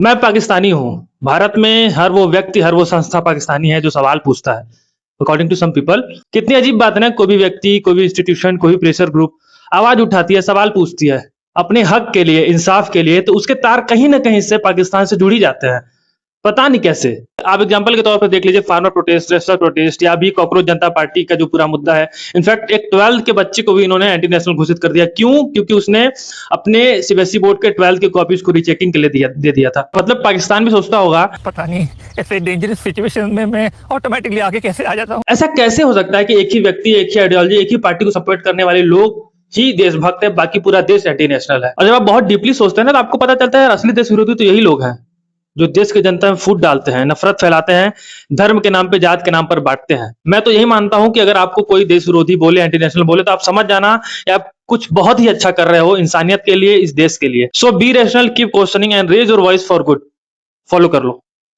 मैं पाकिस्तानी हूँ। भारत में हर वो व्यक्ति, हर वो संस्था पाकिस्तानी है जो सवाल पूछता है। अकॉर्डिंग टू सम पीपल, कितनी अजीब बात है ना, कोई भी व्यक्ति, कोई भी इंस्टीट्यूशन, कोई भी प्रेशर ग्रुप आवाज उठाती है, सवाल पूछती है अपने हक के लिए, इंसाफ के लिए, तो उसके तार कहीं ना कहीं से पाकिस्तान से जुड़ ही जाते हैं। पता नहीं कैसे। आप एग्जांपल के तौर पर देख लीजिए, फार्मर प्रोटेस्ट, रेस्टर प्रोटेस्ट, या अभी कॉकरोच जनता पार्टी का जो पूरा मुद्दा है। इनफैक्ट एक 12th के बच्चे को भी इन्होंने एंटी नेशनल घोषित कर दिया। क्यों? क्योंकि उसने अपने सीबीएसई बोर्ड के 12th के कॉपीज को रीचेकिंग के लिए दे दिया था। मतलब पाकिस्तान भी सोचता होगा, पता नहीं ऐसे डेंजरस सिचुएशन में मैं ऑटोमेटिकली आगे कैसे आ जाता हूँ। ऐसा कैसे हो सकता है कि एक ही व्यक्ति, एक ही आइडियोलॉजी, एक ही पार्टी को सपोर्ट करने वाले लोग ही देशभक्त है, बाकी पूरा देश एंटी नेशनल है। और जब आप बहुत डीपली सोचते हैं ना, तो आपको पता चलता है असली देश विरोधी तो यही लोग हैं जो देश की जनता में फूट डालते हैं, नफरत फैलाते हैं, धर्म के नाम पे, जात के नाम पर बांटते हैं। मैं तो यही मानता हूं कि अगर आपको कोई देश विरोधी बोले, एंटी नेशनल बोले, तो आप समझ जाना कि आप कुछ बहुत ही अच्छा कर रहे हो इंसानियत के लिए, इस देश के लिए। So be rational, keep questioning and raise your voice for good. Follow कर लो।